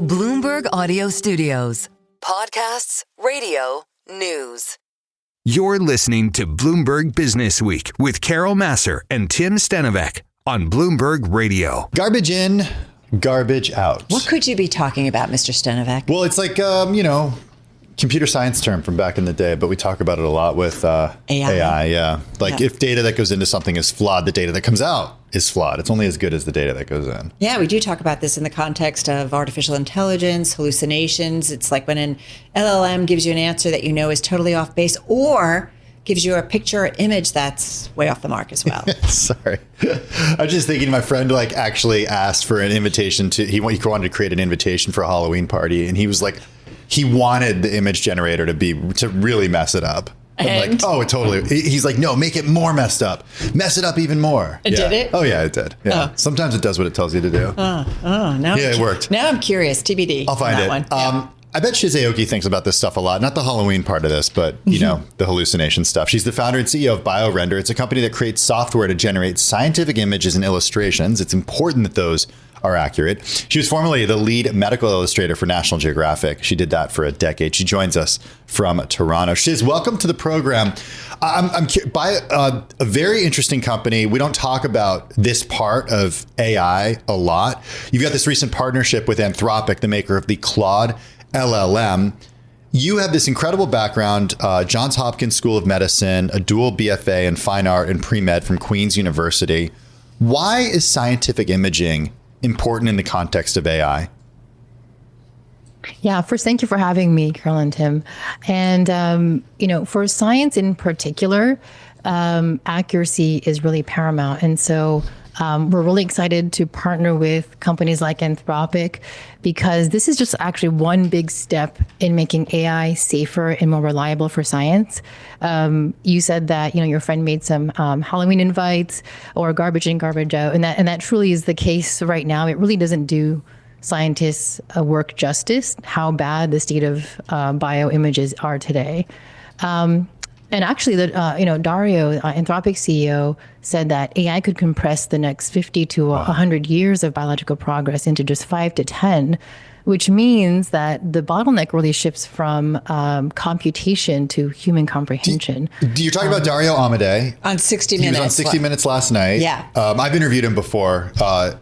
Bloomberg Audio Studios. Podcasts, radio, news. You're listening to Bloomberg Businessweek with Carol Massar and Tim Stenovec on Bloomberg Radio. Garbage in, garbage out. What could you be talking about, Mr. Stenovec? Well, it's like, computer science term from back in the day, but we talk about it a lot with AI. Yeah. Like if data that goes into something is flawed, the data that comes out is flawed. It's only as good as the data that goes in. Yeah, we do talk about this in the context of artificial intelligence, hallucinations. It's like when an LLM gives you an answer that you know is totally off base, or gives you a picture or image that's way off the mark as well. Sorry. I was just thinking my friend actually asked for an invitation he wanted to create an invitation for a Halloween party. And he was like, he wanted the image generator to really mess it up. I'm like, oh, totally. He's like, no, make it more messed up. Mess it up even more. It did it? Oh, yeah, it did. Yeah. Sometimes it does what it tells you to do. Now it worked. Now I'm curious. TBD. I'll find it. One. Yeah. I bet Shiz Aoki thinks about this stuff a lot. Not the Halloween part of this, but, the hallucination stuff. She's the founder and CEO of BioRender. It's a company that creates software to generate scientific images and illustrations. It's important that those are accurate. She was formerly the lead medical illustrator for National Geographic. She did that for a decade. She joins us from Toronto. Shiz, welcome to the program. I'm by a very interesting company. We don't talk about this part of AI a lot. You've got this recent partnership with Anthropic, the maker of the Claude LLM. You have this incredible background, Johns Hopkins School of Medicine, a dual BFA in fine art and pre-med from Queen's University. Why is scientific imaging important in the context of AI? Yeah, first, thank you for having me, Carol and Tim. And, for science in particular, accuracy is really paramount. And so we're really excited to partner with companies like Anthropic, because this is just actually one big step in making AI safer and more reliable for science. You said that, your friend made some Halloween invites or garbage in, garbage out. And that truly is the case right now. It really doesn't do scientists work justice, how bad the state of bioimages are today. And actually, Dario, Anthropic CEO, said that AI could compress the next 50 to 100 years of biological progress into just 5 to 10, which means that the bottleneck really shifts from computation to human comprehension. Do you talk about Dario Amodei? On 60 Minutes. He was on 60 Minutes last night. Yeah. I've interviewed him before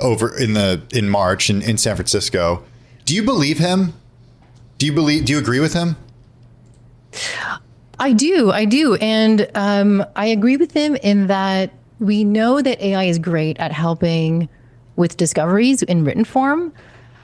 over in March in San Francisco. Do you believe him? Do you agree with him? I do. And I agree with him in that we know that AI is great at helping with discoveries in written form.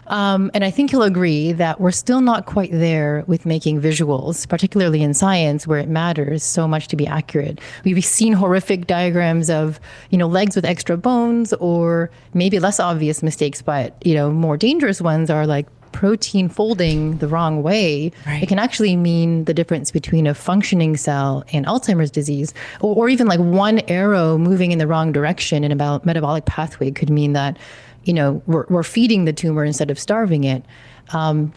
And I think he'll agree that we're still not quite there with making visuals, particularly in science, where it matters so much to be accurate. We've seen horrific diagrams of, legs with extra bones, or maybe less obvious mistakes, but, more dangerous ones are like protein folding the wrong way. Right. It can actually mean the difference between a functioning cell and Alzheimer's disease, or even like one arrow moving in the wrong direction in a metabolic pathway could mean that, we're feeding the tumor instead of starving it. And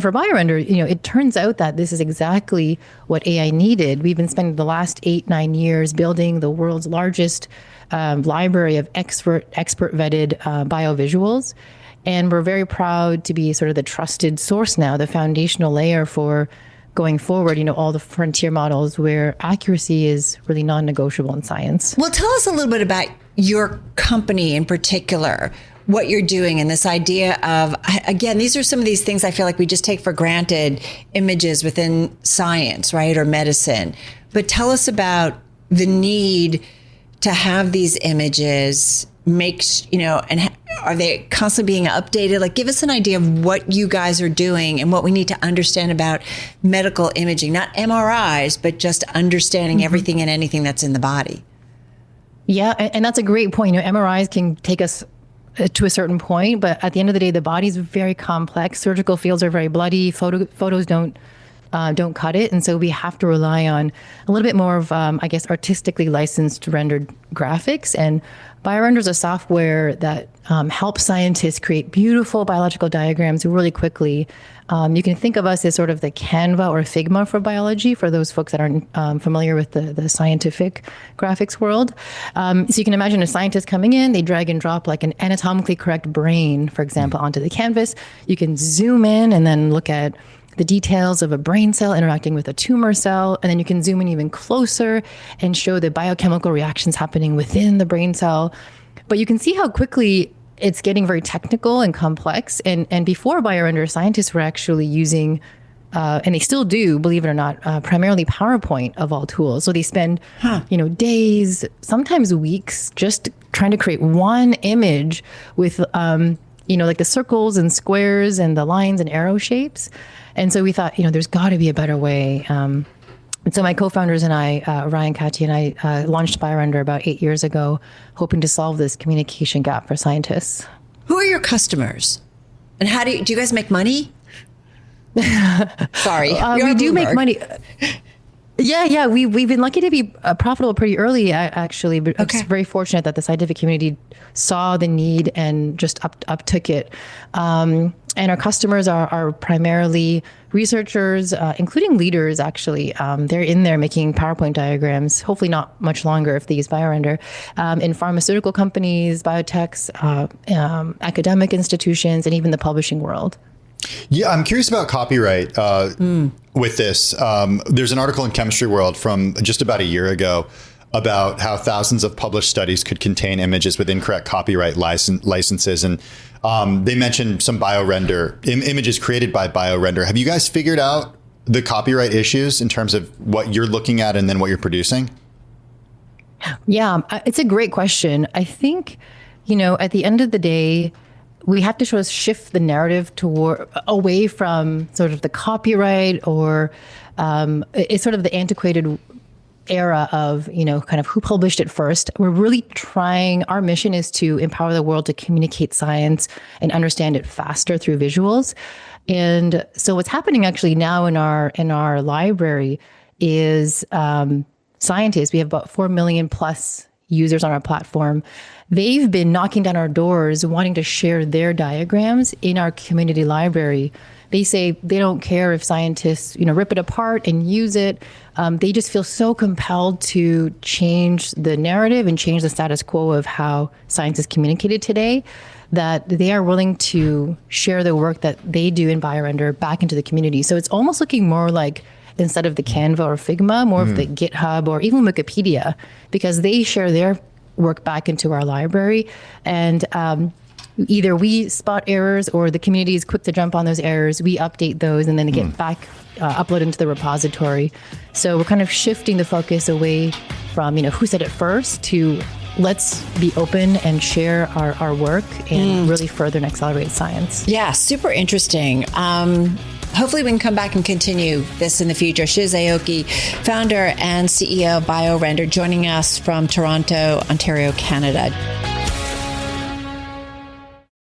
for BioRender, it turns out that this is exactly what AI needed. We've been spending the last 8-9 years building the world's largest library of expert vetted biovisuals. And we're very proud to be sort of the trusted source now, the foundational layer for going forward, all the frontier models where accuracy is really non-negotiable in science. Well, tell us a little bit about your company in particular, what you're doing, and this idea of, again, these are some of these things I feel like we just take for granted, images within science, right, or medicine. But tell us about the need to have these images, and are they constantly being updated? Like, give us an idea of what you guys are doing and what we need to understand about medical imaging, not MRIs, but just understanding everything and anything that's in the body. Yeah, and that's a great point. MRIs can take us to a certain point, but at the end of the day, the body is very complex. Surgical fields are very bloody. Photos don't don't cut it. And so we have to rely on a little bit more of, artistically licensed rendered graphics. And BioRender is a software that helps scientists create beautiful biological diagrams really quickly. You can think of us as sort of the Canva or Figma for biology, for those folks that aren't familiar with the scientific graphics world. So you can imagine a scientist coming in, they drag and drop like an anatomically correct brain, for example, onto the canvas. You can zoom in and then look at the details of a brain cell interacting with a tumor cell, and then you can zoom in even closer and show the biochemical reactions happening within the brain cell. But you can see how quickly it's getting very technical and complex. And before BioRender, scientists were actually using, and they still do, believe it or not, primarily PowerPoint of all tools. So they spend, days, sometimes weeks, just trying to create one image with, like the circles and squares and the lines and arrow shapes. And so we thought, there's got to be a better way. And so my co-founders and I, Ryan, Katya, and I launched BioRender about 8 years ago, hoping to solve this communication gap for scientists. Who are your customers? And how do you guys make money? Sorry. We do make money. Yeah. We've been lucky to be profitable pretty early, actually. But it's very fortunate that the scientific community saw the need and just uptook it. And our customers are primarily researchers, including leaders, actually. They're in there making PowerPoint diagrams, hopefully not much longer if they use BioRender, in pharmaceutical companies, biotechs, academic institutions, and even the publishing world. Yeah, I'm curious about copyright with this. There's an article in Chemistry World from just about a year ago about how thousands of published studies could contain images with incorrect copyright licenses. And they mentioned some BioRender images created by BioRender. Have you guys figured out the copyright issues in terms of what you're looking at and then what you're producing? Yeah, it's a great question. I think, at the end of the day, we have to sort of shift the narrative away from sort of the copyright or it's sort of the antiquated era of, kind of who published it first. We're really trying, our mission is to empower the world to communicate science and understand it faster through visuals. And so what's happening actually now in our library is scientists, we have about 4 million plus users on our platform. They've been knocking down our doors wanting to share their diagrams in our community library. They say they don't care if scientists, rip it apart and use it. They just feel so compelled to change the narrative and change the status quo of how science is communicated today that they are willing to share the work that they do in BioRender back into the community. So it's almost looking more like, instead of the Canva or Figma, more of the GitHub or even Wikipedia, because they share their work back into our library. And either we spot errors or the community is quick to jump on those errors. We update those and then they get back uploaded into the repository. So we're kind of shifting the focus away from, who said it first to let's be open and share our work and really further and accelerate science. Yeah, super interesting. Hopefully we can come back and continue this in the future. Shiz Aoki, founder and CEO of BioRender, joining us from Toronto, Ontario, Canada.